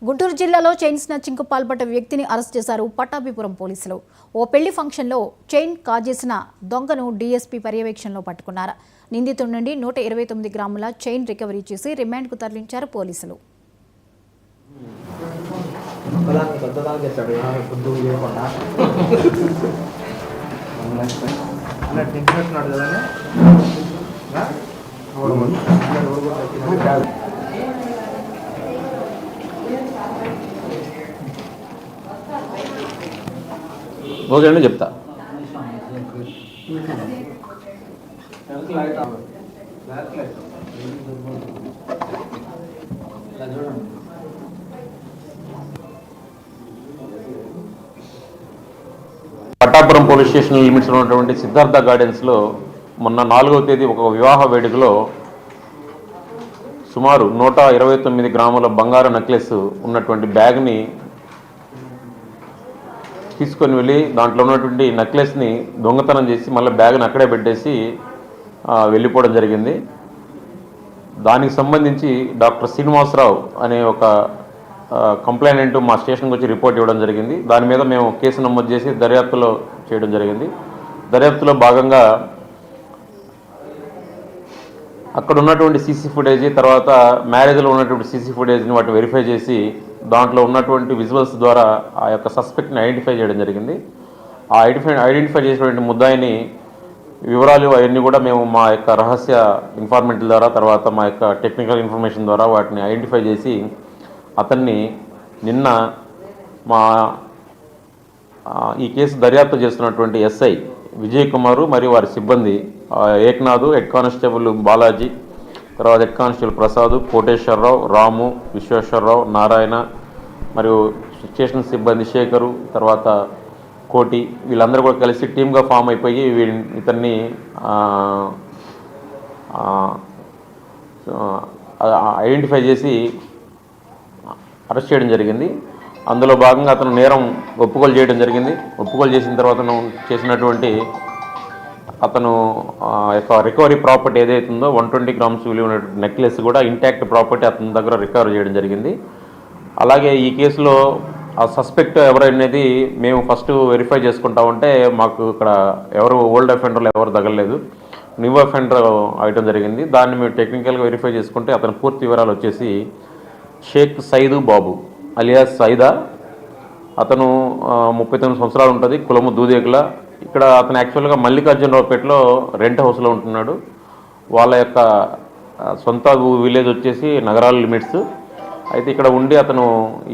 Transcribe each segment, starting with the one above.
గుంటూరు జిల్లాలో చైన్ స్నాచింగ్కు పాల్పడ్డ వ్యక్తిని అరెస్ట్ చేశారు పట్టాభిపురం పోలీసులు. ఓ పెళ్లి ఫంక్షన్లో చైన్ కాజేసిన దొంగను డీఎస్పీ పర్యవేక్షణలో పట్టుకున్నారు. నిందితుడి నుండి 129 గ్రాముల చైన్ రికవరీ చేసి రిమాండ్కు తరలించారు పోలీసులు. ఓకే అండి, చెప్తా. పట్టాపురం పోలీస్ స్టేషన్ లిమిట్స్ ఉన్నటువంటి సిద్ధార్థ గార్డెన్స్లో మొన్న 4వ తేదీ ఒక వివాహ వేడుకలో సుమారు 129 గ్రాముల బంగారు నెక్లెస్ ఉన్నటువంటి బ్యాగ్ని తీసుకొని వెళ్ళి దాంట్లో ఉన్నటువంటి నెక్లెస్ని దొంగతనం చేసి మళ్ళీ బ్యాగ్ని అక్కడే పెట్టేసి వెళ్ళిపోవడం జరిగింది. దానికి సంబంధించి డాక్టర్ శ్రీనివాసరావు అనే ఒక కంప్లైంట్ మా స్టేషన్కి వచ్చి రిపోర్ట్ ఇవ్వడం జరిగింది. దాని మీద మేము కేసు నమోదు చేసి దర్యాప్తులో చేయడం జరిగింది. దర్యాప్తులో భాగంగా అక్కడ ఉన్నటువంటి సీసీ ఫుటేజ్, తర్వాత మ్యారేజ్లో ఉన్నటువంటి సీసీ ఫుటేజ్ని వాటిని వెరిఫై చేసి దాంట్లో ఉన్నటువంటి విజువల్స్ ద్వారా ఆ యొక్క సస్పెక్ట్ని ఐడెంటిఫై చేయడం జరిగింది. ఆ ఐడెంటిఫై చేసినటువంటి ముద్దాయిని వివరాలు అవన్నీ కూడా మేము మా యొక్క రహస్య ఇన్ఫార్మెంట్ల ద్వారా, తర్వాత మా యొక్క టెక్నికల్ ఇన్ఫర్మేషన్ ద్వారా వాటిని ఐడెంటిఫై చేసి అతన్ని నిన్న మా ఈ కేసు దర్యాప్తు చేస్తున్నటువంటి ఎస్ఐ విజయ్ కుమారు మరియు వారి సిబ్బంది ఏక్నాథ్, హెడ్ కానిస్టేబుల్ బాలాజీ, తర్వాత హెడ్ కానిస్టేబుల్ ప్రసాద్, కోటేశ్వరరావు, రాము, విశ్వేశ్వరరావు, నారాయణ మరియు స్టేషన్ సిబ్బంది శేఖరు, తర్వాత కోటి, వీళ్ళందరూ కూడా కలిసి టీమ్గా ఫామ్ అయిపోయి ఇతన్ని ఐడెంటిఫై చేసి అరెస్ట్ చేయడం జరిగింది. అందులో భాగంగా అతను నేరం ఒప్పుకోలు చేయడం జరిగింది. ఒప్పుకోలు చేసిన తర్వాత చేసినటువంటి అతను యొక్క రికవరీ ప్రాపర్టీ ఏదైతుందో 120 గ్రామ్స్ విలువ ఉన్నటువంటి నెక్లెస్ కూడా ఇంటాక్ట్ ప్రాపర్టీ అతని దగ్గర రికవర్ చేయడం జరిగింది. అలాగే ఈ కేసులో ఆ సస్పెక్ట్ ఎవరనేది మేము ఫస్ట్ వెరిఫై చేసుకుంటా ఉంటే మాకు ఇక్కడ ఎవరు ఓల్డ్ అఫెండర్లు ఎవరు తగలలేదు, న్యూ అఫెండర్ అవడం జరిగింది. దాన్ని మేము టెక్నికల్గా వెరిఫై చేసుకుంటే అతని పూర్తి వివరాలు వచ్చేసి షేక్ సైదు బాబు అలియాస్ సైదా. అతను 39 సంవత్సరాలు ఉంటుంది, కులము దూదేకుల. ఇక్కడ అతను యాక్చువల్గా మల్లికార్జునరావుపేటలో రెంట్ హౌస్లో ఉంటున్నాడు. వాళ్ళ యొక్క సొంత విలేజ్ వచ్చేసి నగరాల లిమిట్స్. అయితే ఇక్కడ ఉండి అతను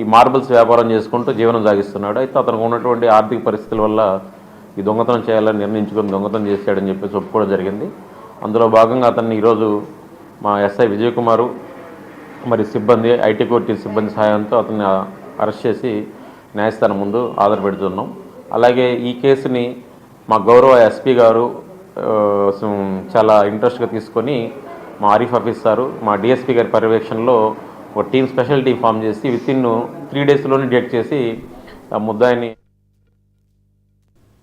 ఈ మార్బల్స్ వ్యాపారం చేసుకుంటూ జీవనం సాగిస్తున్నాడు. అయితే అతనికి ఉన్నటువంటి ఆర్థిక పరిస్థితుల వల్ల ఈ దొంగతనం చేయాలని నిర్ణయించుకొని దొంగతనం చేశాడని చెప్పేసి ఒప్పుకోవడం జరిగింది. అందులో భాగంగా అతన్ని ఈరోజు మా ఎస్ఐ విజయ్ కుమారు మరి సిబ్బంది, ఐటీ కోర్టు సిబ్బంది సహాయంతో అతన్ని అరెస్ట్ చేసి న్యాయస్థానం ముందు ఆధారపెడుతున్నాం. అలాగే ఈ కేసుని మా గౌరవ ఎస్పీ గారు చాలా ఇంట్రెస్ట్గా తీసుకొని మా ఆరిఫ్ ఆఫీసర్, మా డిఎస్పీ గారి పర్యవేక్షణలో ఒక స్పెషల్ టీం ఫామ్ చేసి విత్ ఇన్ 3 డేస్లోనే డిటెక్ట్ చేసి ఆ ముద్దాయిని